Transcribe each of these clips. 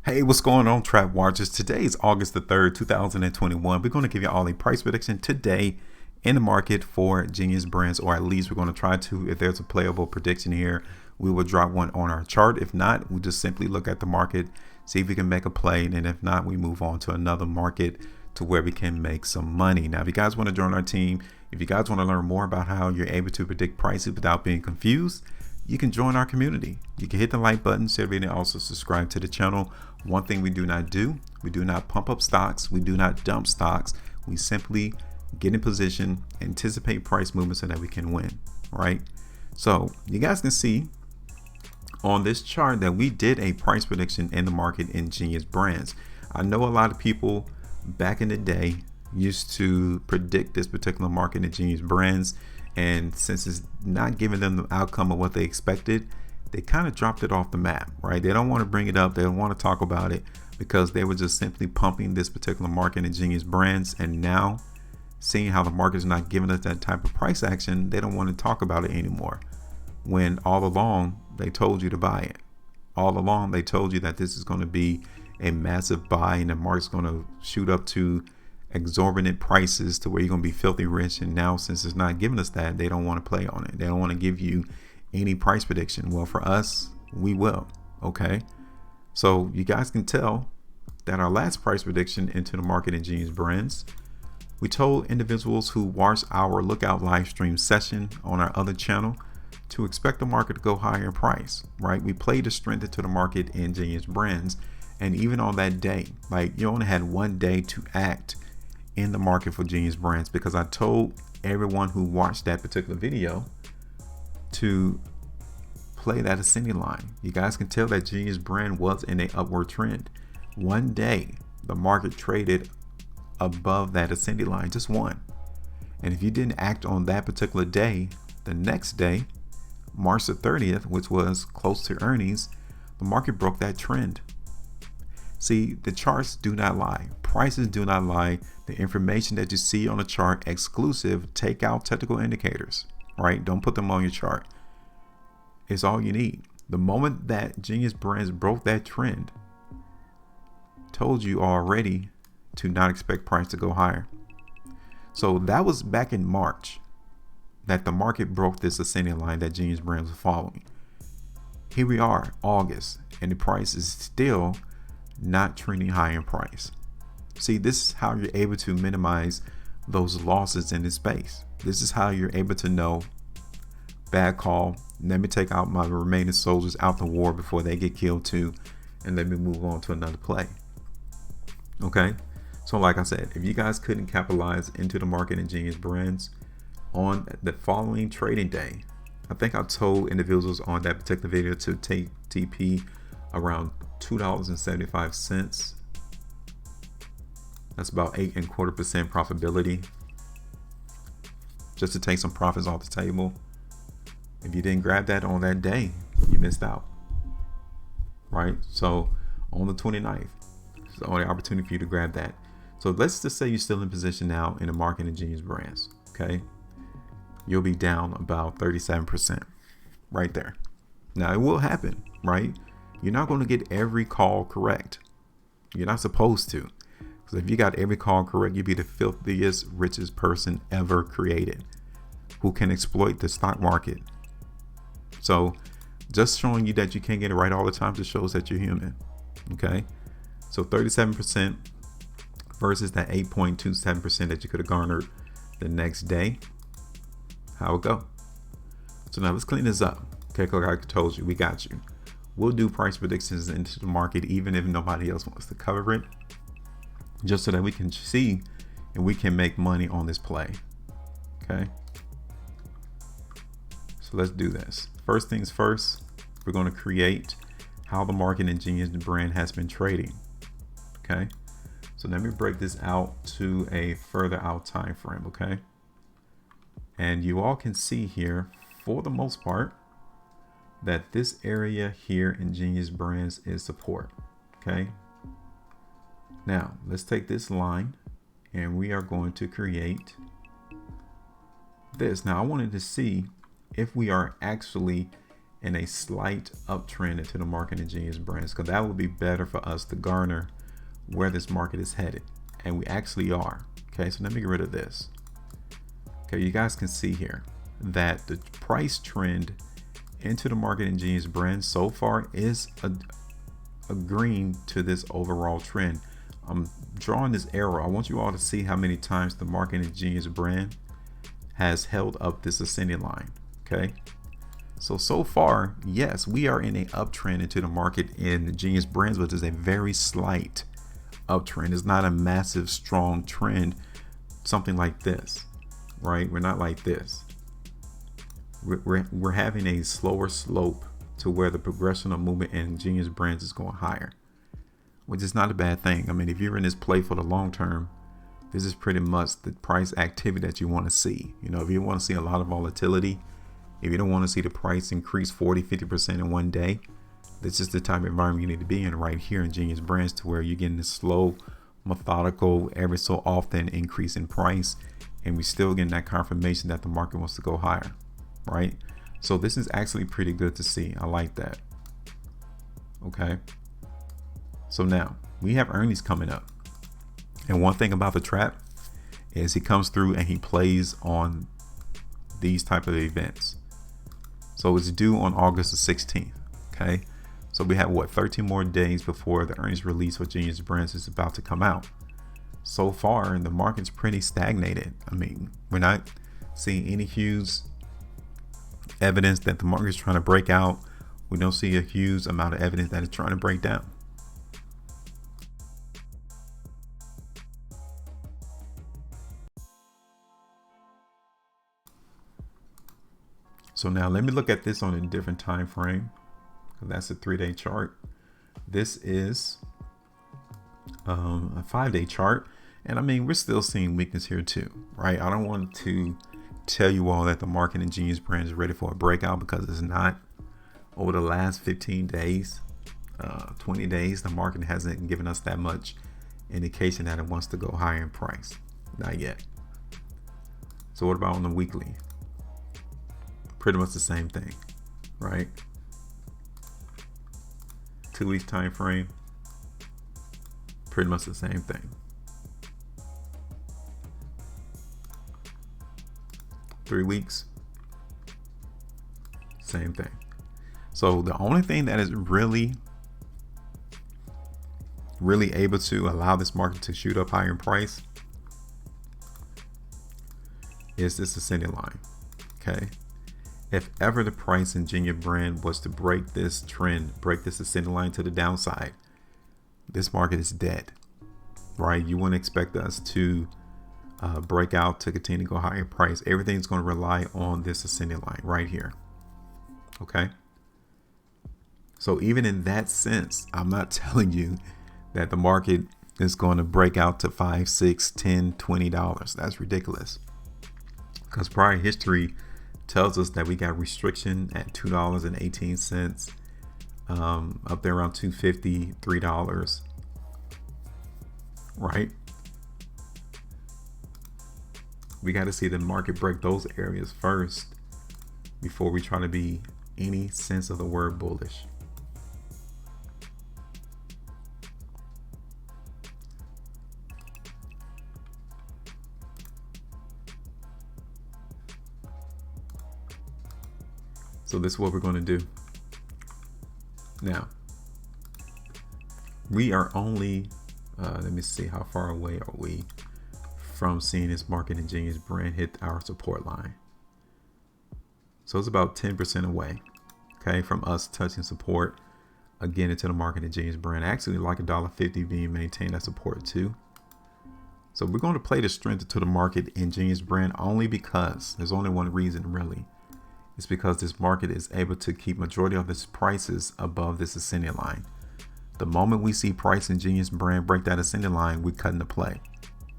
Hey, what's going on, Trap Watchers? Today is August the 3rd, 2021. We're going to give you all a price prediction today in the market for GNUS brands, or at least we're going to try to. If there's a playable prediction here, we will drop one on our chart. If not, we'll just simply look at the market, see if we can make a play. And if not, we move on to another market to where we can make some money. Now, if you guys want to join our team, if you guys want to learn more about how you're able to predict prices without being confused, you can join our community. You can hit the like button, share the video, and also subscribe to the channel. One thing we do not do, we do not pump up stocks. We do not dump stocks. We simply get in position, anticipate price movement so that we can win, right? So you guys can see on this chart that we did a price prediction in the market in GNUS brands. I know a lot of people back in the day used to predict this particular market in GNUS brands, and since it's not giving them the outcome of what they expected, they kind of dropped it off the map, right? They don't want to bring it up. They don't want to talk about it because they were just simply pumping this particular market in GNUS brands. And now seeing how the market is not giving us that type of price action, they don't want to talk about it anymore. When all along they told you to buy it. All along they told you that this is going to be a massive buy and the market's going to shoot up to exorbitant prices to where you're going to be filthy rich. And now since it's not giving us that, they don't want to play on it. They don't want to give you any price prediction. Well, for us, we will. Okay, so you guys can tell that our last price prediction into the market in GNUS brands, we told individuals who watched our lookout live stream session on our other channel to expect the market to go higher in price, right? We played the strength into the market in GNUS brands, and even on that day, like, you only had one day to act in the market for GNUS brands, because I told everyone who watched that particular video to play that ascending line. You guys can tell that GNUS brand was in an upward trend. One day the market traded above that ascending line, just one. And if you didn't act on that particular day, the next day, March the 30th, which was close to earnings, the market broke that trend. See, the charts do not lie. Prices do not lie. The information that you see on the chart exclusive. Take out technical indicators, right? Don't put them on your chart. It's all you need. The moment that GNUS brands broke that trend, told you already to not expect price to go higher. So that was back in March that the market broke this ascending line that GNUS brands were following. Here we are, August, and the price is still not trending high in price. See, this is how you're able to minimize those losses in this space. This is how you're able to know, bad call, let me take out my remaining soldiers out the war before they get killed too, and let me move on to another play. Okay, so like I said, if you guys couldn't capitalize into the market in GNUS brands on the following trading day, I think I told individuals on that particular video to take TP around $2.75. That's about 8.25% profitability, just to take some profits off the table. If you didn't grab that on that day, you missed out, right? So on the 29th, it's the only opportunity for you to grab that. So let's just say you're still in position now in the market in GNUS brands. Okay, you'll be down about 37% right there. Now it will happen, right? You're not going to get every call correct. You're not supposed to, because if you got every call correct, you'd be the filthiest, richest person ever created who can exploit the stock market. So just showing you that you can't get it right all the time just shows that you're human. Okay, so 37% versus that 8.27% that you could have garnered the next day. How it go? So now let's clean this up. Okay, like I told you, we got you. We'll do price predictions into the market even if nobody else wants to cover it, just so that we can see and we can make money on this play. Okay, so let's do this. First things first, we're going to create how the market in GNUS brand has been trading. Okay, so let me break this out to a further out time frame. Okay, and you all can see here, for the most part, that this area here in GNUS brands is support. Okay, now let's take this line and we are going to create this. Now I wanted to see if we are actually in a slight uptrend into the market in Genius Brands, because that would be better for us to garner where this market is headed. And we actually are. Okay, so let me get rid of this. Okay, you guys can see here that the price trend into the market in Genius Brands so far is agreeing to this overall trend. I'm drawing this arrow. I want you all to see how many times the market in Genius Brand has held up this ascending line. Okay, so far, yes, we are in an uptrend into the market in Genius Brands, which is a very slight uptrend. It's not a massive strong trend, something like this, right? We're not like this. We're having a slower slope to where the progression of movement in Genius Brands is going higher, which is not a bad thing. I mean, if you're in this play for the long term, this is pretty much the price activity that you want to see. You know, if you want to see a lot of volatility, if you don't want to see the price increase 40-50% in one day, this is the type of environment you need to be in right here in Genius Brands, to where you're getting this slow, methodical, every so often increase in price, and we still getting that confirmation that the market wants to go higher, right? So this is actually pretty good to see. I like that. Okay. So now we have earnings coming up. And one thing about the trap is he comes through and he plays on these type of events. So it's due on August the 16th. Okay. So we have 13 more days before the earnings release for Genius Brands is about to come out. So far, the market's pretty stagnated. I mean, we're not seeing any huge evidence that the market's trying to break out. We don't see a huge amount of evidence that it's trying to break down. So now let me look at this on a different time frame. That's a 3-day chart. This is a 5-day chart. And I mean, we're still seeing weakness here too, right? I don't want to tell you all that the market in Genius Brands is ready for a breakout, because it's not. Over the last 15 days, 20 days, the market hasn't given us that much indication that it wants to go higher in price. Not yet. So what about on the weekly? Pretty much the same thing, right? 2 weeks time frame, pretty much the same thing. 3 weeks, same thing. So the only thing that is really able to allow this market to shoot up higher in price is this ascending line. Okay. If ever the price in Genius Brand was to break this trend, break this ascending line to the downside, this market is dead, right? You wouldn't expect us to break out to continue to go higher in price. Everything's going to rely on this ascending line right here. Okay. So even in that sense, I'm not telling you that the market is going to break out to $5, $6, $10, $20. That's ridiculous. Because prior history tells us that we got restriction at $2.18, up there around $2.50, $3, right? We got to see the market break those areas first before we try to be any sense of the word bullish. So this is what we're going to do. Now, we are only, let me see, how far away are we from seeing this market in Genius Brand hit our support line? So it's about 10% away, okay, from us touching support again into the market in Genius Brand. Actually, like $1.50 being maintained as support too. So we're going to play the strength into the market in Genius Brand only because there's only one reason really. It's because this market is able to keep majority of its prices above this ascending line. The moment we see price in Genius Brand break that ascending line, we cut into play,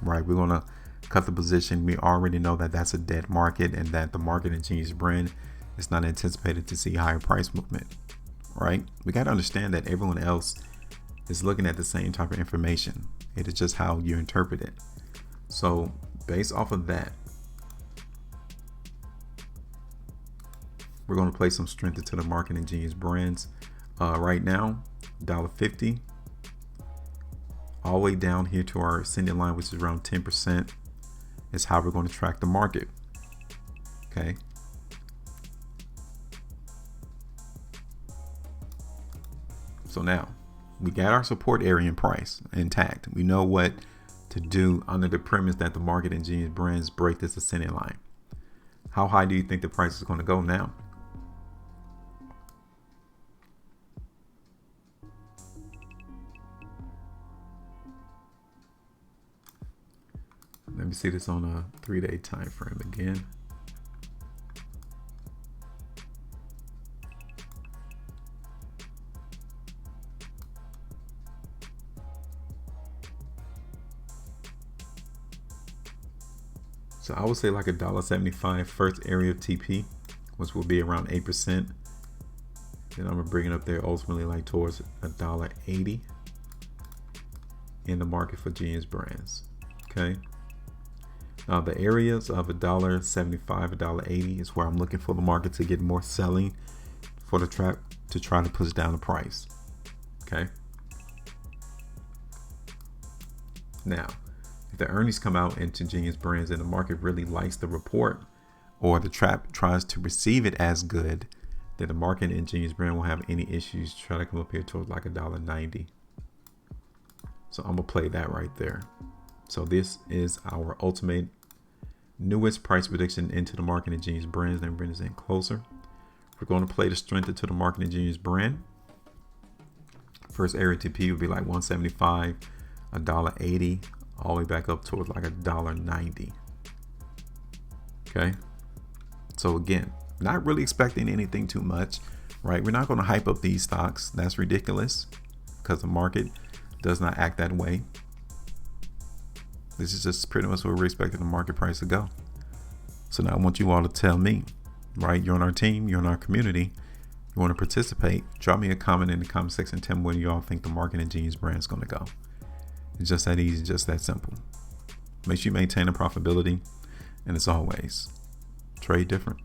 right? We're going to cut the position. We already know that that's a dead market and that the market in Genius Brand is not anticipated to see higher price movement, right? We got to understand that everyone else is looking at the same type of information. It is just how you interpret it. So based off of that, We're going to play some strength into the market in Genius Brands. Right now, $1.50, all the way down here to our ascending line, which is around 10%, is how we're going to track the market. Okay. So now we got our support area and price intact. We know what to do under the premise that the market in Genius Brands break this ascending line. How high do you think the price is going to go now? Let me see this on a 3-day time frame again. So I would say like $1.75 first area of TP, which will be around 8%. Then I'm gonna bring it up there ultimately like towards $1.80 in the market for Genius Brands. Okay. Now the areas of $1.75, $1.80 is where I'm looking for the market to get more selling for the trap to try to push down the price. Okay. Now, if the earnings come out into Genius Brands and the market really likes the report, or the trap tries to receive it as good, then the market in Genius Brand won't have any issues trying to come up here towards like $1.90. So I'm gonna play that right there. So this is our ultimate newest price prediction into the market in Genius Brands. Then bring this in closer. We're going to play the strength into the market in Genius Brand. First area TP would be like 175, $1.80, all the way back up towards like $1.90. Okay. So again, not really expecting anything too much, right? We're not going to hype up these stocks. That's ridiculous because the market does not act that way. This is just pretty much where we're expecting the market price to go. So now I want you all to tell me, right? You're on our team, you're in our community, you want to participate, drop me a comment in the comment section, tell me where you all think the market in Genius Brand is going to go. It's just that easy, just that simple. Make sure you maintain the profitability, and as always, trade different.